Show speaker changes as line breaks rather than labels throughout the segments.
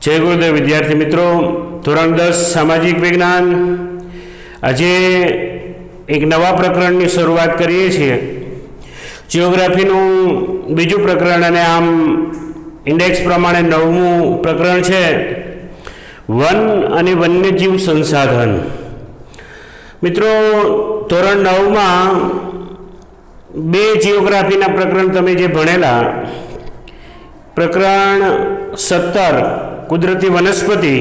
जय गुरुदेव विद्यार्थी मित्रों, धोरण 10 सामाजिक विज्ञान आज एक नवा प्रकरण की शुरुआत करीए छीए। जियोग्राफी बीजू प्रकरण अने आम इंडेक्स प्रमाणे 9मु प्रकरण है वन अने वन्यजीव संसाधन। मित्रों, धोरण 9 में 2 जियोग्राफी प्रकरण तमे जे भणेला, प्रकरण 17 कुदरती वनस्पति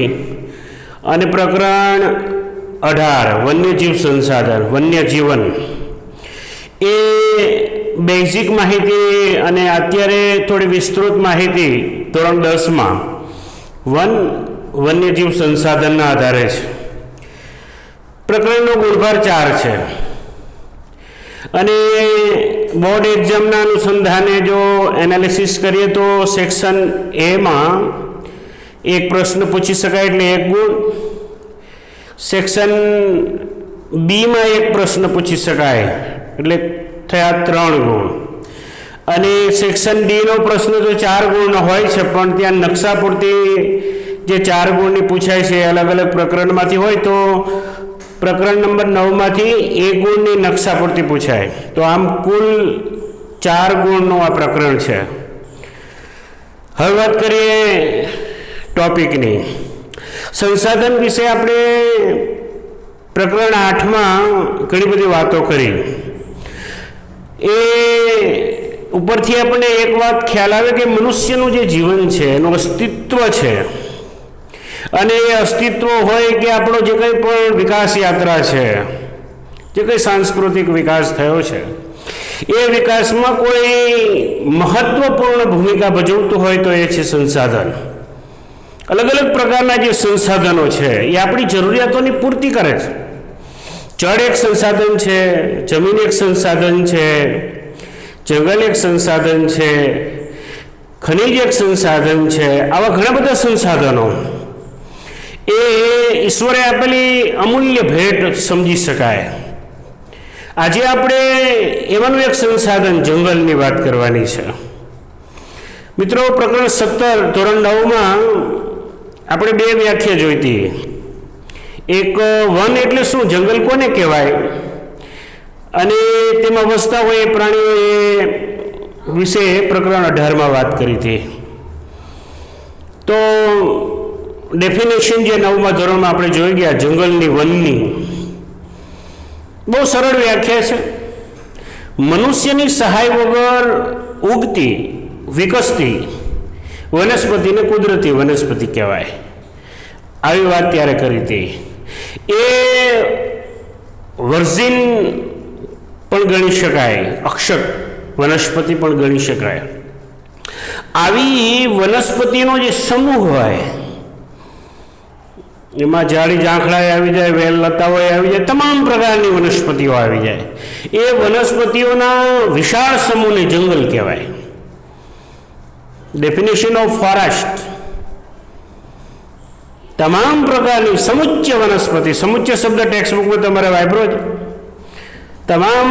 और प्रकरण 18 वन्यजीव संसाधन वन्य जीवन, ए बेसिक माहिती अने अत्यारे थोड़ी विस्तृत माहिती धोरण 10 में वन वन्यजीव संसाधन आधारे छे। प्रकरण गुणभार 4 है अने बोर्ड एक्जाम अनुसंधाने जो एनालिसिस करिए तो सेक्शन ए में एक प्रश्न पूछी शकाय एटले 1 गुण, सेक्शन बी में एक प्रश्न पूछी शकाय एटले थया 3 गुण, अने सेक्शन डी नो प्रश्न तो 4 गुण होय छे पण त्यां नक्शा पूरती जे 4 गुणनी पूछाय छे अलग अलग प्रकरण मांथी होय तो प्रकरण नंबर 9 मांथी 1 गुणनी नक्शा पूरती पूछाय। तो आम कुल 4 गुणनो आ प्रकरण छे। हवे वात करीए टॉपिक नी। संसाधन विषय आपणे प्रकरण 8 में घणी बधी वातो करी। ए उपरथी आपणे एक बात ख्याल आवे कि मनुष्यनुं जे जीवन छे एनुं अस्तित्व छे अने ए अस्तित्व होय कि आपणो जे कंई पण विकास यात्रा छे, जे कंई सांस्कृतिक विकास थयो छे, ए विकास में कोई महत्वपूर्ण भूमिका भजवतुं होय तो ए छे संसाधन। अलग अलग प्रकारना जे संसाधनों है ये अपनी जरूरियातों की पूर्ति करे। जल एक संसाधन है, जमीन एक संसाधन है, जंगल एक संसाधन है, खनिज एक संसाधन है। आवा घણા બધા संसाधनों ए ईश्वरे आपेली अमूल्य भेट समझी शकाय। आज आपणे एवानुं एक संसाधन जंगलनी वात करवानी छे। मित्रों, प्रकरण 17 धोरण 9 में આપણે 2 વ્યાખ્યા જોઈતી। એક વન એટલે શું, જંગલ કોને કહેવાય અને તેમાં વસતા હોય પ્રાણીઓ વિશે પ્રકરણ 18 માં વાત કરી હતી। તો ડેફિનેશન જે 9મા ધોરણમાં આપણે જોઈ ગયા જંગલની વનની, બહુ સરળ વ્યાખ્યા છે। મનુષ્યની સહાય વગર ઉગતી વિકસતી वनस्पति ने कुदरती वनस्पति कहवाय। आई बात त्यारे करी थी। ए वर्जिन पण गणी शकाय, अक्षत वनस्पति पण गणी शकाय। आवी वनस्पतिनो जे समूह होय एमां झाड़ी झांखड़ा आवी जाय, वेल लताओ आवी जाय, तमाम प्रकारनी वनस्पतिओ आवी जाय। ए वनस्पतिओना विशाळ समूहने जंगल कहेवाय। डेफिनेशन ऑफ फॉरेस्ट तमाम प्रकार की समुच्च वनस्पति, समुच्च शब्द टेक्स्ट बुक में तमारे वापरो ज, तमाम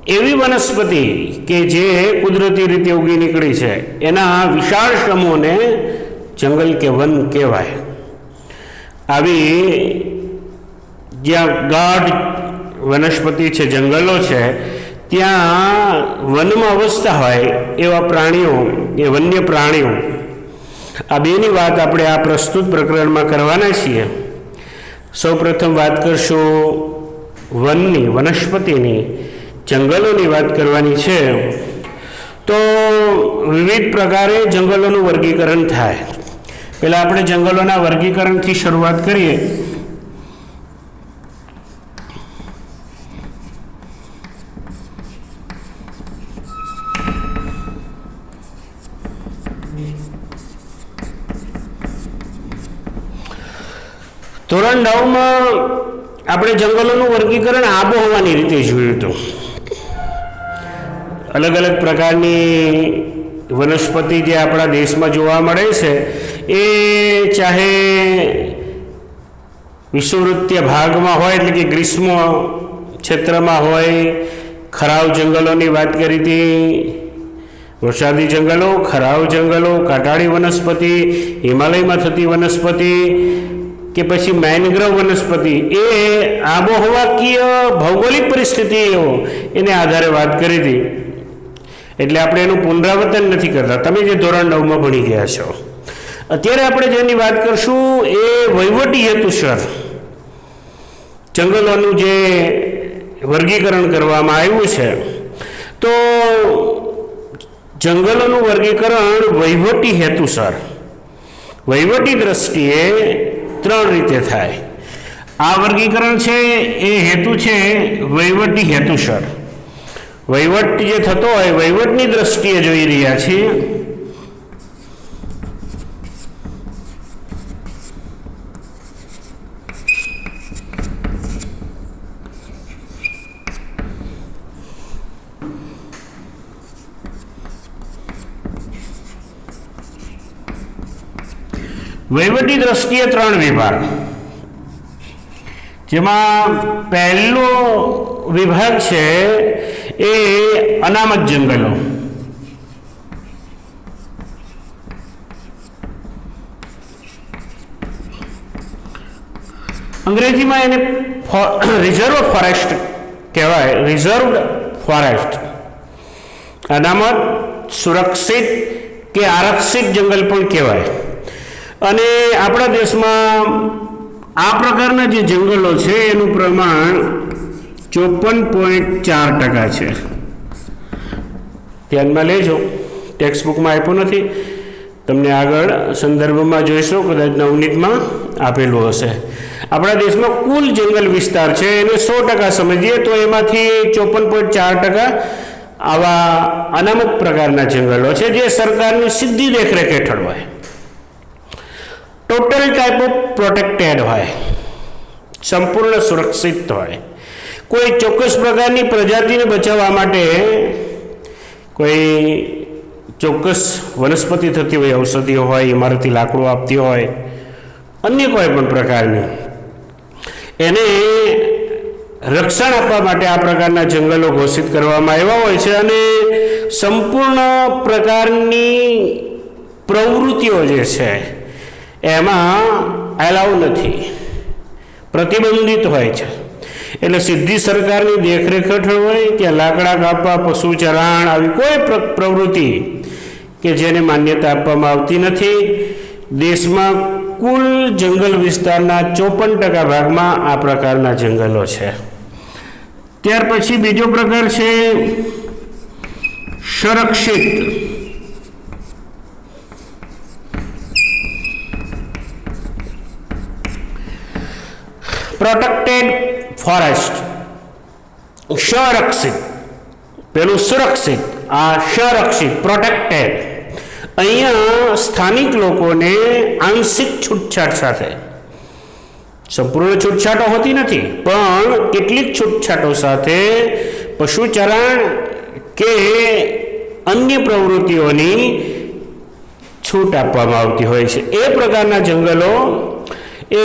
एवी वनस्पति के जे कुदरती रीते उगी निकली है एना विशाल समूह ने जंगल के वन कहवाय। आवी ज्यां गाढ़ वनस्पति है, जंगलों है, त्या वन में वसता होय एवा प्राणीओ, ए वन्य प्राणीओ, आ बेनी बात आपणे आ प्रस्तुत प्रकरण में करवाना छीए। सौ प्रथम बात करशुं वननी, वनस्पतिनी, जंगलोनी बात करवानी छे। तो विविध प्रकारे जंगलोनुं वर्गीकरण थाय। पहेला आपणे जंगलोना वर्गीकरणथी शरूआत करीए। धोरण 9 में આપણે જંગલોનું વર્ગીકરણ આબોહવાની રીતે જોયું હતું. અલગ અલગ પ્રકારની વનસ્પતિ જે આપણા દેશમાં જોવા મળે છે એ ચાહે વિષુવવૃત્તીય ભાગમાં હોય એટલે કે ગ્રીષ્મ ક્ષેત્રમાં હોય, ખરાવ જંગલોની વાત કરી હતી, વરસાદી જંગલો, ખરાવ જંગલો, કાંટાળી વનસ્પતિ, હિમાલયમાં થતી વનસ્પતિ કે પછી મેનગ્રોવ વનસ્પતિ, એ આબોહવાકીય ભૌગોલિક પરિસ્થિતિઓ એને આધારે વાત કરી હતી. એટલે આપણે એનું પુનરાવર્તન નથી કરતા. તમે જે ધોરણ 9માં ભણી ગયા છો, અત્યારે આપણે જેની વાત કરશું એ વહીવટી હેતુસર જંગલોનું જે વર્ગીકરણ કરવામાં આવ્યું છે. તો જંગલોનું વર્ગીકરણ વહીવટી હેતુસર, વહીવટી દ્રષ્ટિએ 3 રીતે થાય. આ વર્ગીકરણ છે એ હેતુ છે વહીવટી હેતુસર. વહીવટ જે થતો હોય વહીવટની દ્રષ્ટિએ જોઈ રહ્યા છીએ. વહીવટી દ્રષ્ટિએ 3 વિભાગ, જેમાં પહેલો વિભાગ છે એ અનામત જંગલો. અંગ્રેજીમાં એને રિઝર્વ ફોરેસ્ટ કહેવાય, રિઝર્વડ ફોરેસ્ટ. અનામત, સુરક્ષિત કે આરક્ષિત જંગલ પણ કહેવાય. અને આપણા દેશમાં આ પ્રકારના જે જંગલો છે એનું પ્રમાણ 54.4% છે. ધ્યાનમાં લેજો, ટેક્સ્ટ બુકમાં આપ્યું નથી, તમને આગળ સંદર્ભમાં જોઈશો, કદાચ નવનીતમાં આપેલું હશે. આપણા દેશમાં કુલ જંગલ વિસ્તાર છે એને 100% સમજીએ તો એમાંથી 54.4% આવા અનામત પ્રકારના જંગલો છે જે સરકારની સીધી દેખરેખ હેઠળ હોય, ટોટલ ટાઈપ ઓફ પ્રોટેક્ટેડ હોય, સંપૂર્ણ સુરક્ષિત હોય. કોઈ ચોક્કસ પ્રકારની પ્રજાતિને બચાવવા માટે કોઈ ચોક્કસ વનસ્પતિ થતી હોય, ઔષધિઓ હોય, ઇમારતી લાકડું આપતી હોય, અન્ય કોઈ પણ પ્રકારની એને રક્ષણ આપવા માટે આ પ્રકારના જંગલો ઘોષિત કરવામાં આવ્યા હોય છે. અને સંપૂર્ણ પ્રકારની પ્રવૃત્તિઓ જે છે એમાં એલાઉ નથી, પ્રતિબંધિત હોય છે. એટલે સીધી સરકારની દેખરેખ હેઠળ હોય કે લાકડા કાપવા, પશુ ચરાણ, આવી કોઈ પ્રવૃત્તિ કે જેને માન્યતા આપવામાં આવતી નથી. દેશમાં કુલ જંગલ વિસ્તારના 54% ભાગમાં આ પ્રકારના જંગલો છે. ત્યાર પછી બીજો પ્રકાર છે સંરક્ષિત. Protected forest. સંરક્ષિત, પેલું સુરક્ષિત, આ સંરક્ષિત, પ્રોટેક્ટેડ. અહીંયા સ્થાનિક લોકોને આંશિક છૂટછાટ સાથે, સંપૂર્ણ છૂટછાટો હોતી નથી પણ કેટલીક છૂટછાટો સાથે પશુચરણ કે અન્ય પ્રવૃત્તિઓની છૂટ આપવામાં આવતી હોય છે. એ પ્રકારના જંગલો એ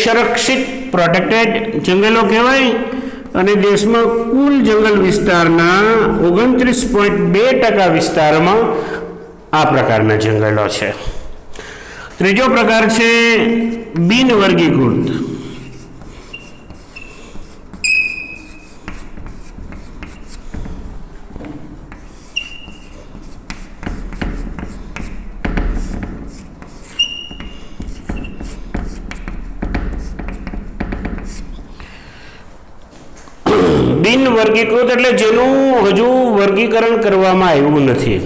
સંરક્ષિત પ્રોટેક્ટેડ જંગલો કહેવાય. અને દેશમાં કુલ જંગલ વિસ્તારના 29.2% વિસ્તારમાં આ પ્રકારના જંગલો છે. ત્રીજો પ્રકાર છે બિન વર્ગીકૃત. બિન વર્ગીકૃત એટલે જેનું હજુ વર્ગીકરણ કરવામાં આવ્યું નથી.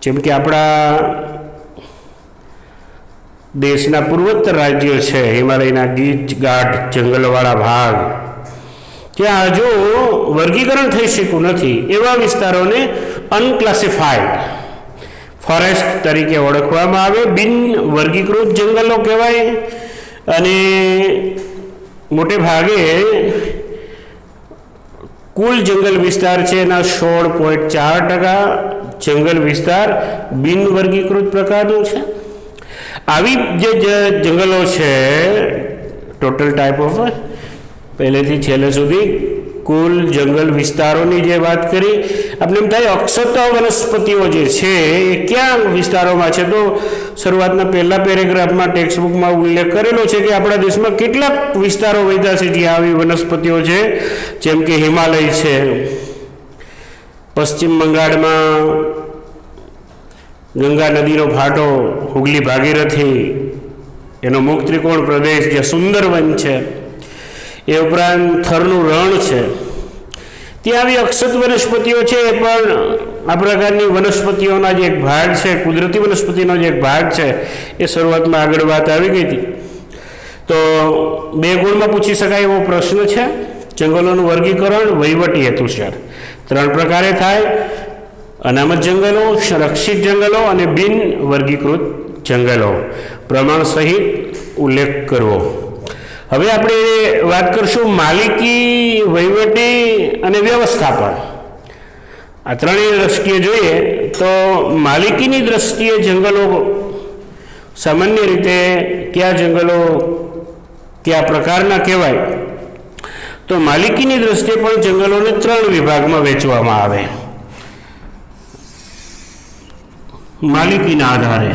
જેમ કે આપણા દેશના પૂર્વોત્તર રાજ્યો છે, હિમાલયના ગીચ ગાઢ જંગલવાળા ભાગ, ત્યાં હજુ વર્ગીકરણ થઈ શક્યું નથી. એવા વિસ્તારોને અનક્લાસિફાઈડ ફોરેસ્ટ તરીકે ઓળખવામાં આવે, બિન વર્ગીકૃત જંગલો કહેવાય. અને મોટે ભાગે કુલ જંગલ વિસ્તાર છે એના 16.4% જંગલ વિસ્તાર બિન વર્ગીકૃત પ્રકારનું છે. આવી જે જંગલો છે ટોટલ ટાઈપ ઓફ પહેલેથી છેલ્લે સુધી કુલ જંગલ વિસ્તારોની જે વાત કરી, આપણે એમ થાય અક્ષત વનસ્પતિઓ જે છે એ ક્યાં વિસ્તારોમાં છે? તો શરૂઆતના પહેલા પેરેગ્રાફમાં ટેક્સ્ટ બુકમાં ઉલ્લેખ કરેલો છે કે આપણા દેશમાં કેટલાક વિસ્તારો વધ્યા છે જ્યાં આવી વનસ્પતિઓ છે, જેમ કે હિમાલય છે, પશ્ચિમ બંગાળમાં ગંગા નદીનો ફાટો હુગલી ભાગીરથી એનો મુખ ત્રિકોણ પ્રદેશ જે સુંદરવન છે, એ ઉપરાંત થરનું રણ છે, ત્યાં આવી અક્ષત વનસ્પતિઓ છે. એ પણ આ પ્રકારની વનસ્પતિઓના જે એક ભાગ છે, કુદરતી વનસ્પતિનો જે એક ભાગ છે, એ શરૂઆતમાં આગળ વાત આવી ગઈ હતી. તો 2 ગુણમાં પૂછી શકાય એવો પ્રશ્ન છે. જંગલોનું વર્ગીકરણ વહીવટી હેતુસર 3 પ્રકારે થાય: અનામત જંગલો, સંરક્ષિત જંગલો અને બિન વર્ગીકૃત જંગલો. પ્રમાણ સહિત ઉલ્લેખ કરવો. હવે આપણે વાત કરશું માલિકી, વહીવટી અને વ્યવસ્થાપન. આ ત્રણેય દ્રષ્ટિએ જોઈએ તો માલિકીની દ્રષ્ટિએ જંગલો સામાન્ય રીતે કયા જંગલો કયા પ્રકારના કહેવાય? તો માલિકીની દ્રષ્ટિએ પણ જંગલોને 3 વિભાગમાં વહેંચવામાં આવે. માલિકીના આધારે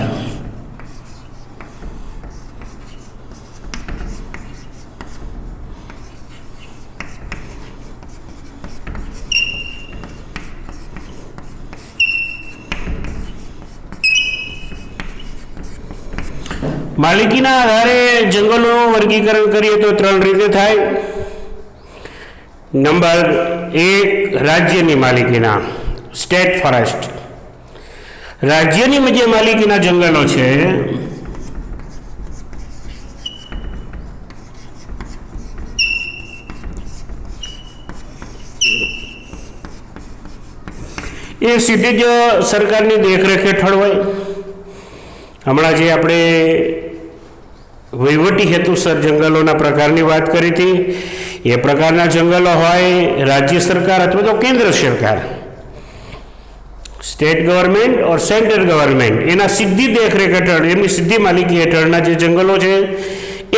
માલિકીના આધારે જંગલોનું વર્ગીકરણ કરીએ તો 3 રીતે થાય. નંબર 1, રાજ્યની માલિકીના, સ્ટેટ ફોરેસ્ટ. રાજ્યની જે માલિકીના જંગલો છે એ સીધી જ સરકારની દેખરેખ હેઠળ હોય. હમણાં જે આપણે વહીવટી હેતુસર જંગલોના પ્રકારની વાત કરી હતી, એ પ્રકારના જંગલો હોય રાજ્ય સરકાર અથવા તો કેન્દ્ર સરકાર, સ્ટેટ ગવર્મેન્ટ ઓર સેન્ટ્રલ ગવર્મેન્ટ, એના સીધી દેખરેખ હેઠળ, એમની સીધી માલિકી હેઠળના જે જંગલો છે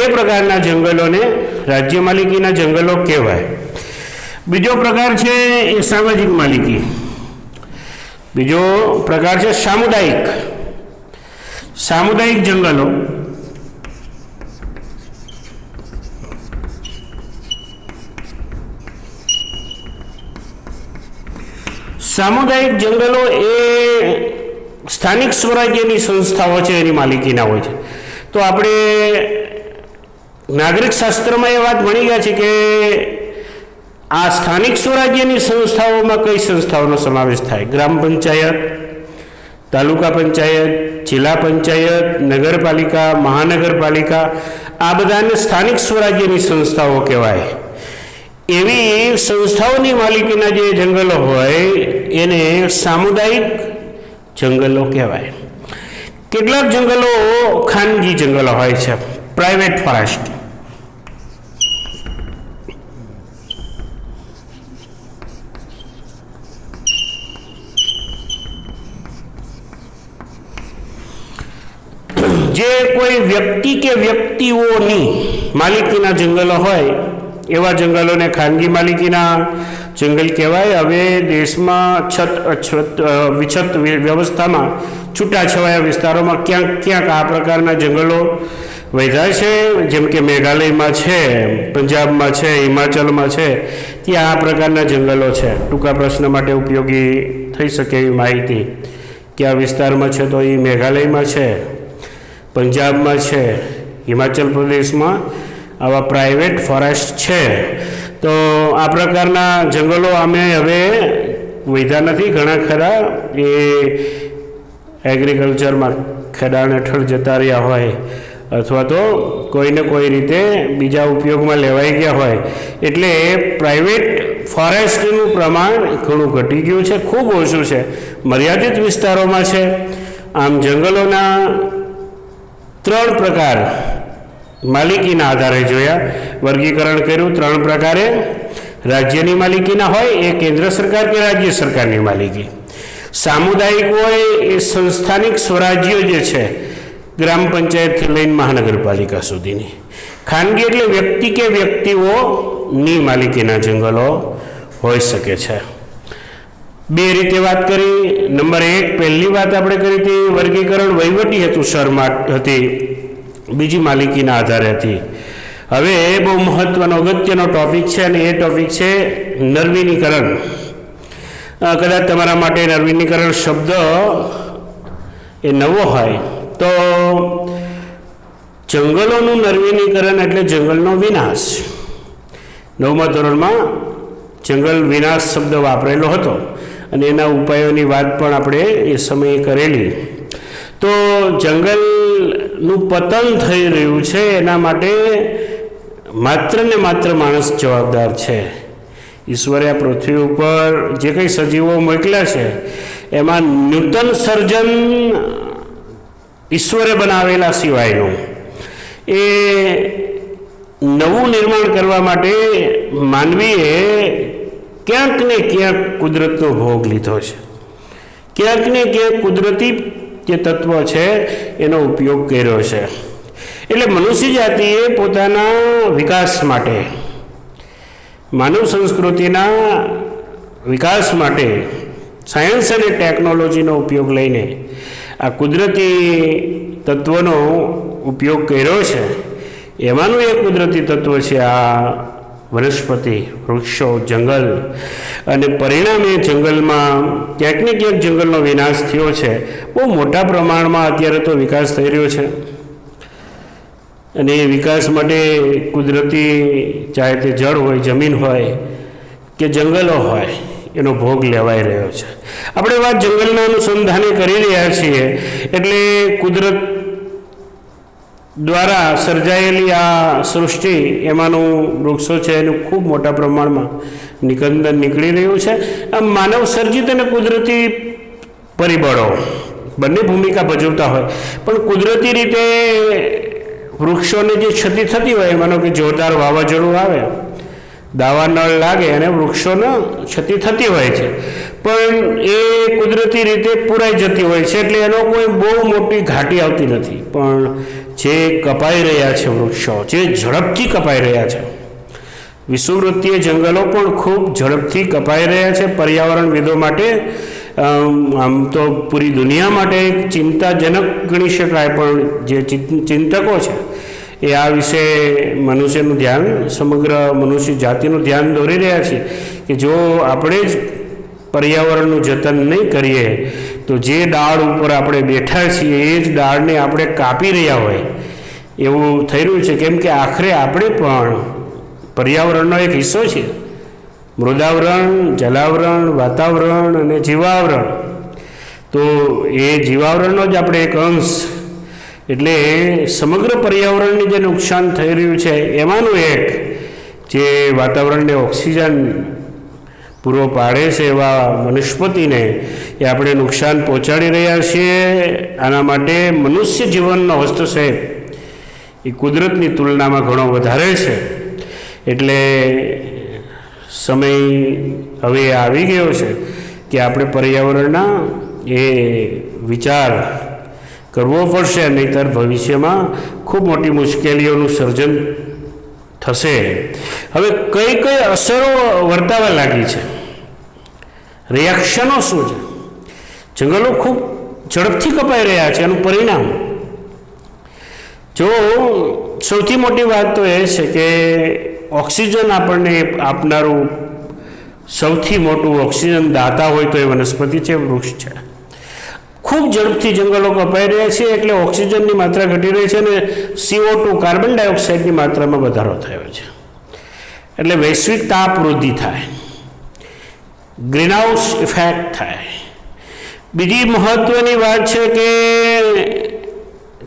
એ પ્રકારના જંગલોને રાજ્ય માલિકીના જંગલો કહેવાય. બીજો પ્રકાર છે એ સામાજિક માલિકી. બીજો પ્રકાર છે સામુદાયિક. સામુદાયિક જંગલો સામુદાયિક જંગલો એ સ્થાનિક સ્વરાજ્યની સંસ્થાઓ છે એની માલિકીના હોય છે. તો આપણે નાગરિક શાસ્ત્રમાં એ વાત ભણી ગયા છે કે આ સ્થાનિક સ્વરાજ્યની સંસ્થાઓમાં કઈ સંસ્થાઓનો સમાવેશ થાય? ગ્રામ પંચાયત, તાલુકા પંચાયત, જિલ્લા પંચાયત, નગરપાલિકા, મહાનગરપાલિકા, આ બધાને સ્થાનિક સ્વરાજ્યની સંસ્થાઓ કહેવાય. એવી સંસ્થાઓની માલિકીના જે જંગલો હોય એને સામુદાયિક જંગલો કહેવાય. કેટલાક જંગલો ખાનગી જંગલો હોય છે, પ્રાઇવેટ ફોરેસ્ટ. જે કોઈ વ્યક્તિ કે વ્યક્તિઓની માલિકીના જંગલો હોય એવા જંગલોને ખાનગી માલિકીના જંગલ કહેવાય. હવે દેશમાં વિછત વ્યવસ્થામાં છૂટાછવાયા વિસ્તારોમાં ક્યાંક ક્યાંક આ પ્રકારના જંગલો વધ્યા છે. જેમ કે મેઘાલયમાં છે, પંજાબમાં છે, હિમાચલમાં છે, ત્યાં આ પ્રકારના જંગલો છે. ટૂંકા પ્રશ્ન માટે ઉપયોગી થઈ શકે એવી માહિતી. કયા વિસ્તારમાં છે? તો એ મેઘાલયમાં છે, પંજાબમાં છે, હિમાચલ પ્રદેશમાં આવા પ્રાઇવેટ ફોરેસ્ટ છે. તો આ પ્રકારના જંગલો અમે હવે વધ્યા નથી, ઘણા ખરા એ એગ્રીકલ્ચરમાં ખેડાણ હેઠળ જતા રહ્યા હોય અથવા તો કોઈને કોઈ રીતે બીજા ઉપયોગમાં લેવાઈ ગયા હોય, એટલે પ્રાઇવેટ ફોરેસ્ટનું પ્રમાણ ઘણું ઘટી ગયું છે, ખૂબ ઓછું છે, મર્યાદિત વિસ્તારોમાં છે. આમ જંગલોના 3 પ્રકાર માલિકીના આધારે જોયા: વર્ગીકરણ કર્યું 3 પ્રકારે. રાજ્યની માલિકીના હોય એ કેન્દ્ર સરકાર કે રાજ્ય સરકારની માલિકી. સામુદાયિક હોય એ સંસ્થાનિક સ્વરાજ્યો જે છે, ગ્રામ પંચાયતથી લઈને મહાનગરપાલિકા સુધીની. ખાનગી એટલે વ્યક્તિ કે વ્યક્તિઓની માલિકીના જંગલો હોઈ શકે છે. 2 રીતે વાત કરી. નંબર 1, પહેલી વાત આપણે કરી હતી, વર્ગીકરણ વહીવટી હેતુસરમાં હતી, બીજી માલિકીના આધારે હતી. હવે બહુ મહત્વનો અગત્યનો ટોપિક છે અને એ ટોપિક છે નવીનીકરણ. કદાચ તમારા માટે નવીનીકરણ શબ્દ એ નવો હોય તો જંગલોનું નવીનીકરણ એટલે જંગલનો વિનાશ. 9મા ધોરણમાં જંગલ વિનાશ શબ્દ વાપરેલો હતો અને એના ઉપાયોની વાત પણ આપણે એ સમયે કરેલી. તો જંગલનું પતન થઈ રહ્યું છે એના માટે માત્ર ને માત્ર માણસ જવાબદાર છે. ઈશ્વરે આ પૃથ્વી ઉપર જે કંઈ સજીવો મોકલ્યા છે એમાં નૂતન સર્જન ઈશ્વરે બનાવેલા સિવાયનું એ નવું નિર્માણ કરવા માટે માનવીએ ક્યાંક ને ક્યાંક કુદરતનો ભોગ લીધો છે. ક્યાંક ને ક્યાંક કુદરતી જે તત્વ છે એનો ઉપયોગ કર્યો છે. એટલે મનુષ્ય જાતિએ પોતાના વિકાસ માટે, માનવ સંસ્કૃતિના વિકાસ માટે સાયન્સ અને ટેકનોલોજીનો ઉપયોગ લઈને આ કુદરતી તત્વોનો ઉપયોગ કર્યો છે. એમાંનું એક કુદરતી તત્વ છે આ વનસ્પતિ, વૃક્ષો, જંગલ. અને પરિણામે જંગલમાં ક્યાંક ને ક્યાંક જંગલનો વિનાશ થયો છે. બહુ મોટા પ્રમાણમાં અત્યારે તો વિકાસ થઈ રહ્યો છે અને એ વિકાસ માટે કુદરતી, ચાહે તે જળ હોય, જમીન હોય કે જંગલો હોય, એનો ભોગ લેવાઈ રહ્યો છે. આપણે વાત જંગલના અનુસંધાને કરી રહ્યા છીએ એટલે કુદરત દ્વારા સર્જાયેલી આ સૃષ્ટિ, એમાંનું વૃક્ષો છે એનું ખૂબ મોટા પ્રમાણમાં નિકંદન નીકળી રહ્યું છે. આમ માનવ સર્જિત અને કુદરતી પરિબળો બંને ભૂમિકા ભજવતા હોય, પણ કુદરતી રીતે વૃક્ષોને જે ક્ષતિ થતી હોય, માનો કે જોરદાર વાવાઝોડું આવે, દાવા નળ લાગે અને વૃક્ષોને ક્ષતિ થતી હોય છે, પણ એ કુદરતી રીતે પૂરાઈ જતી હોય છે એટલે એનો કોઈ બહુ મોટી ઘાટી આવતી નથી. પણ જે કપાઈ રહ્યા છે વૃક્ષો, જે ઝડપથી કપાઈ રહ્યા છે, વિષુવવૃત્તીય જંગલો પણ ખૂબ ઝડપથી કપાઈ રહ્યા છે. પર્યાવરણવિદો માટે આમ તો પૂરી દુનિયા માટે એક ચિંતાજનક ગણી શકાય, પણ જે ચિંતકો છે એ આ વિશે મનુષ્યનું ધ્યાન, સમગ્ર મનુષ્ય જાતિનું ધ્યાન દોરી રહ્યા છે કે જો આપણે જ પર્યાવરણનું જતન નહીં કરીએ તો જે ડાળ ઉપર આપણે બેઠા છીએ એ જ ડાળને આપણે કાપી રહ્યા હોય એવું થઈ રહ્યું છે. કેમ કે આખરે આપણે પણ પર્યાવરણનો એક હિસ્સો છે. મૃદાવરણ, જલાવરણ, વાતાવરણ અને જીવાવરણ. તો એ જીવાવરણનો જ આપણે એક અંશ. એટલે સમગ્ર પર્યાવરણને જે નુકસાન થઈ રહ્યું છે એમાંનું એક જે વાતાવરણને ઓક્સિજન પૂરો પાડે છે એવા વનસ્પતિને એ આપણે નુકસાન પહોંચાડી રહ્યા છીએ. આના માટે મનુષ્ય જીવનનો હસ્તક્ષેપ એ કુદરતની તુલનામાં ઘણો વધારે છે. એટલે સમય હવે આવી ગયો છે કે આપણે પર્યાવરણના એ વિચાર કરવો પડશે, નહીંતર ભવિષ્યમાં ખૂબ મોટી મુશ્કેલીઓનું સર્જન થશે. હવે કઈ કઈ અસરો વર્તાવા લાગી છે, રિએક્શનો શું છે? જંગલો ખૂબ ઝડપથી કપાઈ રહ્યા છે. એનું પરિણામ જો સૌથી મોટી વાત તો એ છે કે ઓક્સિજન આપણને આપનારું સૌથી મોટું ઓક્સિજન દાતા હોય તો એ વનસ્પતિ છે, વૃક્ષ છે. ખૂબ ઝડપથી જંગલો કપાઈ રહ્યા છે એટલે ઓક્સિજનની માત્રા ઘટી રહી છે અને CO2 કાર્બન ડાયોક્સાઇડની માત્રામાં વધારો થયો છે. એટલે વૈશ્વિક તાપ વૃદ્ધિ થાય, ગ્રીનહાઉસ ઇફેક્ટ થાય. બીજી મહત્વની વાત છે કે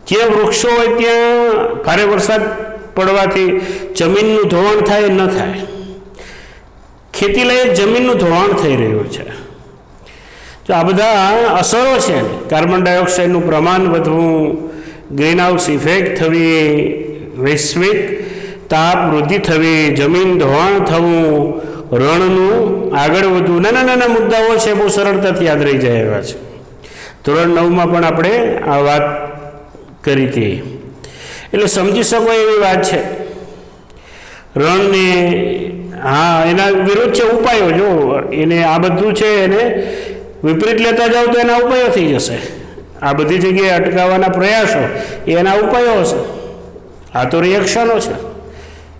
જે વૃક્ષો હોય ત્યાં ભારે વરસાદ પડવાથી જમીનનું ધોવાણ થાય ન થાય. ખેતી લાયક જમીનનું ધોવાણ થઈ રહ્યું છે. તો આ બધા અસરો છે. કાર્બન ડાયોક્સાઇડનું પ્રમાણ વધવું, ગ્રીનહાઉસ ઇફેક્ટ થવી, વૈશ્વિક તાપ વૃદ્ધિ થવી, જમીન ધોવાણ થવું, રણનું આગળ વધવું, નાના નાના મુદ્દાઓ છે, બહુ સરળતાથી યાદ રહી જાય એવા છે. ધોરણ 9માં પણ આપણે આ વાત કરી હતી, એટલે સમજી શકો એવી વાત છે. રણને હા એના વિરુદ્ધ છે ઉપાયો. જો એને આ બધું છે એને વિપરીત લેતા જાઓ તો એના ઉપાયો થઈ જશે. આ બધી જગ્યાએ અટકાવવાના પ્રયાસો એના ઉપાયો હશે. આ તો રિએક્શનો છે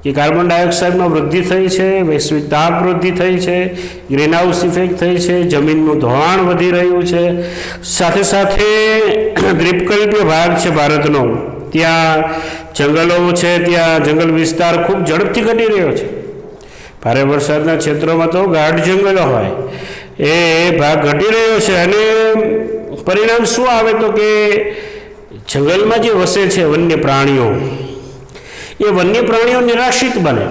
કે કાર્બન ડાયોક્સાઇડમાં વૃદ્ધિ થઈ છે, વૈશ્વિક તાપ વૃદ્ધિ થઈ છે, ગ્રીનહાઉસ ઇફેક્ટ થઈ છે, જમીનનું ધોવાણ વધી રહ્યું છે, સાથે સાથે દ્વીપકલ્પીય ભાગ છે ભારતનો, ત્યાં જંગલો છે, ત્યાં જંગલ વિસ્તાર ખૂબ ઝડપથી ઘટી રહ્યો છે. ભારે વરસાદના ક્ષેત્રોમાં તો ગાઢ જંગલો હોય એ ભાગ ઘટી રહ્યો છે, અને પરિણામ શું આવે તો કે જંગલમાં જે વસે છે વન્ય પ્રાણીઓ, એ વન્ય પ્રાણીઓ નિરાશ્રિત બને.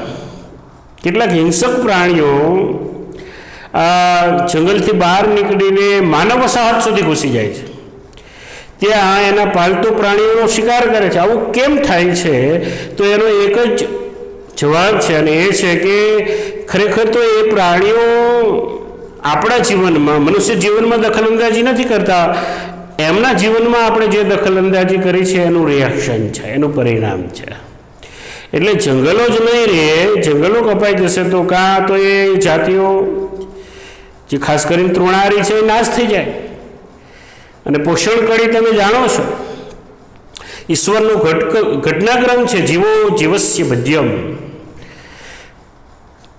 કેટલાક હિંસક પ્રાણીઓ આ જંગલથી બહાર નીકળીને માનવ વસાહત સુધી ઘૂસી જાય છે, ત્યાં એના પાલતુ પ્રાણીઓનો શિકાર કરે છે. આવું કેમ થાય છે? તો એનો એક જ જવાબ છે, અને એ છે કે ખરેખર તો એ પ્રાણીઓ આપણા જીવનમાં, મનુષ્ય જીવનમાં દખલઅંદાજી નથી કરતા, એમના જીવનમાં આપણે જે દખલઅંદાજી કરી છે એનું રિએક્શન છે, એનું પરિણામ છે. એટલે જંગલો જ નહીં રહે, જંગલો કપાઈ જશે તો કાં તો એ જાતિઓ જે ખાસ કરીને તૃણાહારી છે એ નાશ થઈ જાય. અને પોષણ કડી તમે જાણો છો, ઈશ્વરનો ઘટનાક્રમ છે, જીવો જીવસ્ય ભજ્યમ.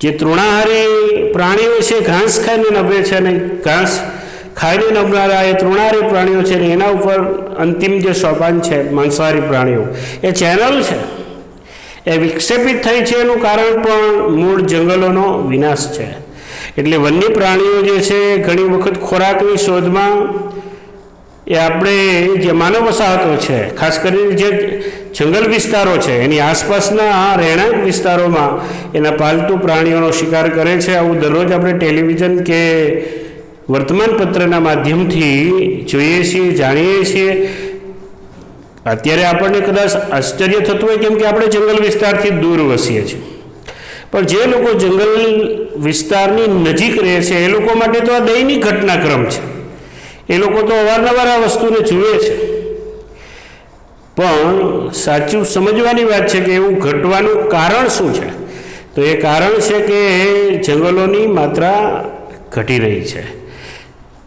જે તૃણાહારી પ્રાણીઓ છે ઘાસ ખાઈને નભે છે, અને ઘાસ ખાઈને નભનારા એ તૃણાહારી પ્રાણીઓ છે, ને એના ઉપર અંતિમ જે સોપાન છે માંસાહારી પ્રાણીઓ, એ ચેનલ છે, એ વિક્ષેપિત થઈ છે. એનું કારણ પણ મૂળ જંગલોનો વિનાશ છે. એટલે વન્ય પ્રાણીઓ જે છે ઘણી વખત ખોરાકની શોધમાં એ આપણે જે માનવ વસાહતો છે, ખાસ કરીને જે જંગલ વિસ્તારો છે એની આસપાસના રહેણાંક વિસ્તારોમાં એના પાલતુ પ્રાણીઓનો શિકાર કરે છે. આવું દરરોજ આપણે ટેલિવિઝન કે વર્તમાનપત્રના માધ્યમથી જોઈએ છીએ, જાણીએ છીએ. અત્યારે આપણને કદાચ આશ્ચર્ય થતું હોય કેમ કે આપણે જંગલ વિસ્તારથી દૂર વસીએ છીએ, પણ જે લોકો જંગલ વિસ્તારની નજીક રહે છે એ લોકો માટે તો આ દૈનિક ઘટનાક્રમ છે. એ લોકો તો અવારનવાર આ વસ્તુને જુએ છે. પણ સાચું સમજવાની વાત છે કે એવું ઘટવાનું કારણ શું છે? તો એ કારણ છે કે જંગલોની માત્રા ઘટી રહી છે.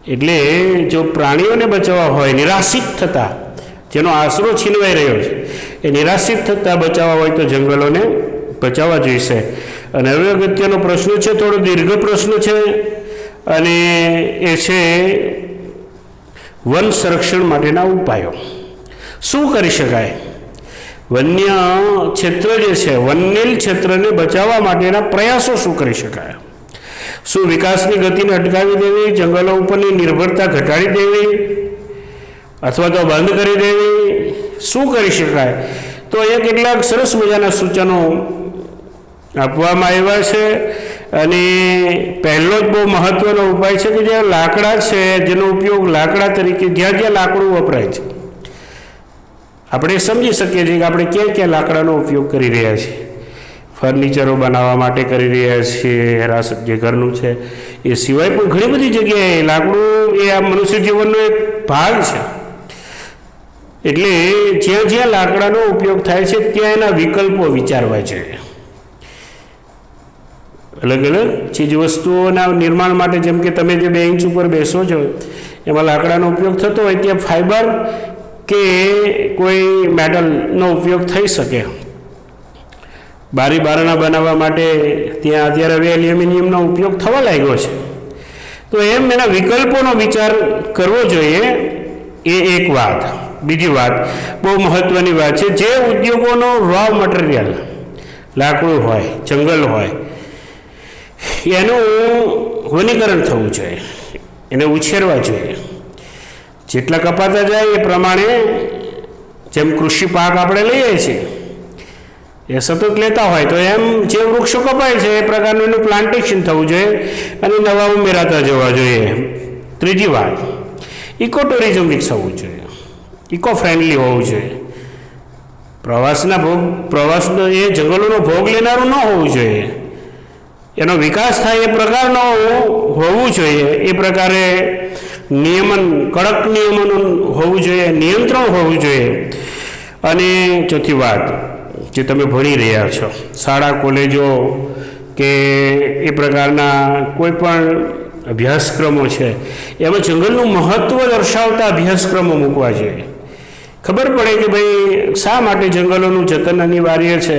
એટલે જો પ્રાણીઓને બચાવવા હોય, નિરાશ્રિત થતા, જેનો આશરો છીનવાઈ રહ્યો છે એ નિરાશ્રિત થતા બચાવવા હોય તો જંગલોને બચાવવા જોઈશે. અને હવે અગત્યનો પ્રશ્ન છે, થોડો દીર્ઘ પ્રશ્ન છે, અને એ છે વન સંરક્ષણ માટેના ઉપાયો. શું કરી શકાય? વન્ય ક્ષેત્ર જે છે, વન્યલ ક્ષેત્રને બચાવવા માટેના પ્રયાસો શું કરી શકાય? શું વિકાસની ગતિને અટકાવી દેવી, જંગલો ઉપરની નિર્ભરતા ઘટાડી દેવી, અથવા તો બંધ કરી દેવી? શું કરી શકાય? તો એ કેટલાક સરસ મજાના સૂચનો આપવામાં આવ્યા છે. અને પહેલો જ બહુ મહત્વનો ઉપાય છે કે જે લાકડા છે, જેનો ઉપયોગ લાકડા તરીકે જ્યાં જ્યાં લાકડું વપરાય છે, આપણે સમજી શકીએ છીએ કે આપણે ક્યાં ક્યાં લાકડાનો ઉપયોગ કરી રહ્યા છીએ. ફર્નિચરો બનાવવા માટે કરી રહ્યા છીએ, જે ઘરનું છે એ સિવાય પણ ઘણી બધી જગ્યાએ લાકડું એ આ મનુષ્ય જીવનનો એક ભાગ છે. એટલે જ્યાં જ્યાં લાકડાનો ઉપયોગ થાય છે ત્યાં એના વિકલ્પો વિચારવા જોઈએ. અલગ અલગ ચીજ વસ્તુઓના નિર્માણ માટે, જેમ કે તમે જે બેન્ચ ઉપર બેસો છો એમાં લાકડાનો ઉપયોગ થતો હોય, ત્યાં ફાઈબર કે કોઈ મેટલનો ઉપયોગ થઈ શકે. બારી બારણા બનાવવા માટે ત્યાં અત્યારે હવે એલ્યુમિનિયમનો ઉપયોગ થવા લાગ્યો છે. તો એમ એના વિકલ્પોનો વિચાર કરવો જોઈએ. એ એક વાત. બીજી વાત, બહુ મહત્વની વાત છે, જે ઉદ્યોગોનો રો મટીરિયલ લાકડું હોય, જંગલ હોય, એનું વનીકરણ થવું જોઈએ, એને ઉછેરવા જોઈએ. જેટલા કપાતા જાય એ પ્રમાણે, જેમ કૃષિ પાક આપણે લઈએ છીએ એ સતત લેતા હોય, તો એમ જે વૃક્ષો કપાય છે એ પ્રકારનું એનું પ્લાન્ટેશન થવું જોઈએ અને નવા ઉમેરાતા જવા જોઈએ. ત્રીજી વાત, ઇકો ટુરિઝમ વિકસાવવું જોઈએ, ઇકો ફ્રેન્ડલી હોવું જોઈએ. પ્રવાસનો એ જંગલોનો ભોગ લેનારું ન હોવું જોઈએ, એનો વિકાસ થાય એ પ્રકારનો હોવું જોઈએ, એ પ્રકારે કડક નિયમન હોવું જોઈએ, નિયંત્રણ હોવું જોઈએ. અને ચોથી વાત, જે તમે ભણી રહ્યા છો શાળા કોલેજો કે એ પ્રકારના કોઈ પણ અભ્યાસક્રમો છે એમાં જંગલનું મહત્ત્વ દર્શાવતા અભ્યાસક્રમો મૂકવા જોઈએ. ખબર પડે કે ભાઈ શા માટે જંગલોનું જતન અનિવાર્ય છે,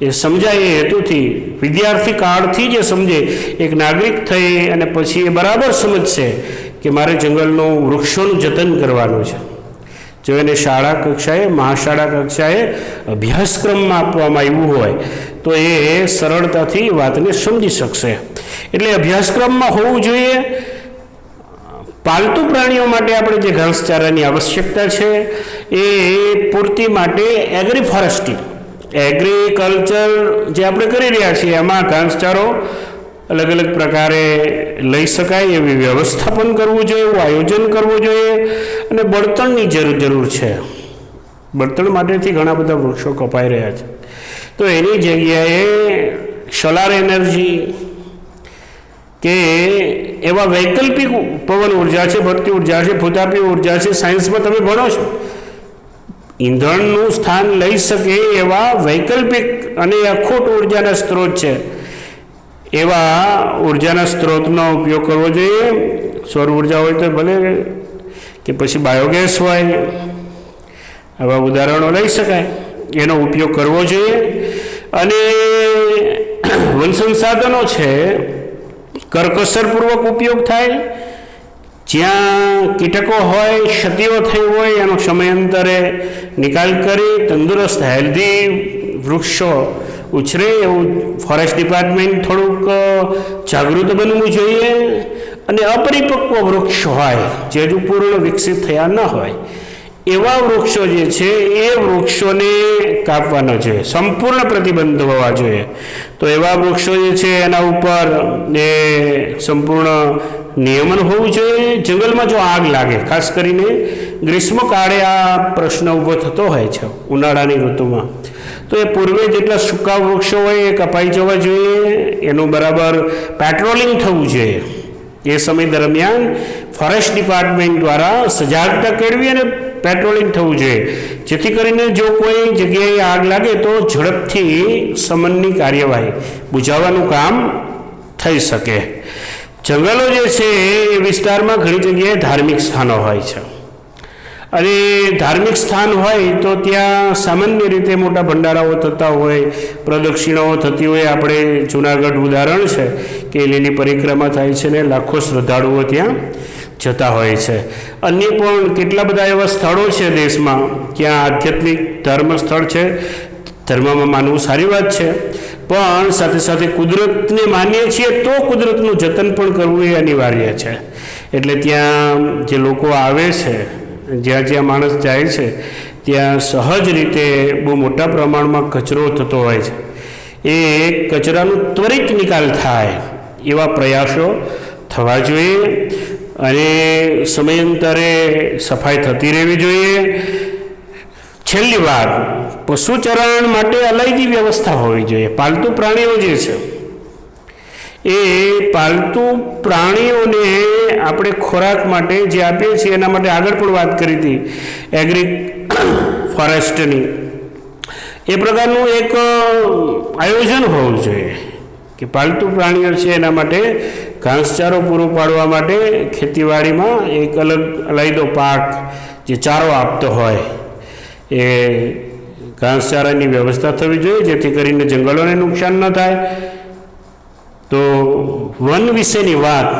એ સમજાય એ હેતુથી વિદ્યાર્થી કાળથી જ સમજે, એક નાગરિક થઈ અને પછી એ બરાબર સમજશે કે મારે જંગલનું વૃક્ષોનું જતન કરવાનું છે. જો એને શાળા કક્ષાએ મહાશાળા કક્ષાએ અભ્યાસક્રમમાં આપવામાં આવ્યું હોય તો એ સરળતાથી વાતને સમજી શકશે. એટલે અભ્યાસક્રમમાં હોવું જોઈએ. પાલતુ પ્રાણીઓ માટે આપણે જે ઘાસચારાની આવશ્યકતા છે એ પૂર્તિ માટે એગ્રીકલ્ચર જે આપણે કરી રહ્યા છીએ એમાં ઘાસચારો અલગ અલગ પ્રકારે લઈ શકાય એવી વ્યવસ્થાપન કરવું જોઈએ, એવું આયોજન કરવું જોઈએ. અને બળતણની જરૂર છે. બળતણ માટેથી ઘણા બધા વૃક્ષો કપાઈ રહ્યા છે, તો એની જગ્યાએ સોલાર એનર્જી કે એવા વૈકલ્પિક પવન ઉર્જા છે, ભરતી ઉર્જા છે, ભૂતાપી ઉર્જા છે, સાયન્સમાં તમે ભણો છો, ઈંધણનું સ્થાન લઈ શકે એવા વૈકલ્પિક અને અખૂટ ઉર્જાના સ્ત્રોત છે, એવા ઉર્જાના સ્ત્રોતનો ઉપયોગ કરવો જોઈએ. સૌર ઉર્જા હોય તો ભલે કે પછી બાયોગેસ હોય, આવા ઉદાહરણો લઈ શકાય, એનો ઉપયોગ કરવો જોઈએ. અને વન સંસાધનો છે કરકસરપૂર્વક ઉપયોગ થાય. જ્યાં કીટકો હોય, ક્ષતિઓ થઈ હોય એનો સમયાંતરે નિકાલ કરી તંદુરસ્ત હેલ્ધી વૃક્ષો ઉછરે એવું ફોરેસ્ટ ડિપાર્ટમેન્ટ થોડુંક જાગૃત બનવું જોઈએ. અને અપરિપક્વ વૃક્ષ હોય, જે હજુ પૂર્ણ વિકસિત થયા ન હોય એવા વૃક્ષો જે છે એ વૃક્ષોને કાપવાના જોઈએ, સંપૂર્ણ પ્રતિબંધ હોવા જોઈએ. તો એવા વૃક્ષો જે છે એના ઉપર એ સંપૂર્ણ નિયમન હોવું જોઈએ. જંગલમાં જો આગ લાગે, ખાસ કરીને ગ્રીષ્મકાળે આ પ્રશ્ન ઊભો થતો હોય છે ઉનાળાની ઋતુમાં, તો એ પૂર્વે જેટલા સૂકા વૃક્ષો હોય એ કપાઈ જવા જોઈએ. એનું બરાબર પેટ્રોલિંગ થવું જોઈએ. એ સમય દરમિયાન ફોરેસ્ટ ડિપાર્ટમેન્ટ દ્વારા સજાગતા કેળવી અને પેટ્રોલિંગ થવું જોઈએ, જેથી કરીને જો કોઈ જગ્યાએ આગ લાગે તો ઝડપથી શમનની કાર્યવાહી, બુઝાવવાનું કામ થઈ શકે. જંગલો જે છે એ વિસ્તારમાં ઘણી જગ્યાએ ધાર્મિક સ્થાનો હોય છે, અને ધાર્મિક સ્થાન હોય તો ત્યાં સામાન્ય રીતે મોટા ભંડારાઓ થતા હોય, પ્રદક્ષિણાઓ થતી હોય. આપણે જૂનાગઢ ઉદાહરણ છે કે લીલી પરિક્રમા થાય છે ને લાખો શ્રદ્ધાળુઓ ત્યાં જતા હોય છે. અન્ય પણ કેટલા બધા એવા સ્થળો છે દેશમાં જ્યાં આધ્યાત્મિક ધર્મ સ્થળ છે. ધર્મમાં માનવું સારી વાત છે, પણ સાથે સાથે કુદરતને માનીએ છીએ તો કુદરતનું જતન પણ કરવું એ અનિવાર્ય છે. એટલે ત્યાં જે લોકો આવે છે, જ્યાં માણસ જાય છે ત્યાં સહજ રીતે બહુ મોટા પ્રમાણમાં કચરો થતો હોય છે. એ કચરાનું ત્વરિત નિકાલ થાય એવા પ્રયાસો થવા જોઈએ. અને સમયાંતરે સફાઈ થતી રહેવી જોઈએ. છેલ્લી વાત, પશુચરણ માટે અલાયદી વ્યવસ્થા હોવી જોઈએ. પાલતુ પ્રાણીઓ જે છે એ પાલતુ પ્રાણીઓને આપણે ખોરાક માટે જે આપીએ છીએ એના માટે આગળ પણ વાત કરી હતી ફોરેસ્ટની, એ પ્રકારનું એક આયોજન હોવું જોઈએ કે પાલતુ પ્રાણીઓ છે એના માટે ઘાસચારો પૂરો પાડવા માટે ખેતીવાડીમાં એક અલાયદો પાક જે ચારો આપતો હોય એ ઘાસચારાની વ્યવસ્થા થવી જોઈએ, જેથી કરીને જંગલોને નુકસાન ન થાય. તો વન વિશેની વાત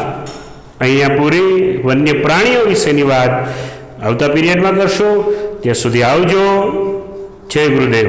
અહીંયા પૂરી. વન્ય પ્રાણીઓ વિશેની વાત આવતા પીરિયડમાં કરશો. ત્યાં સુધી આવજો. જય ગુરુદેવ.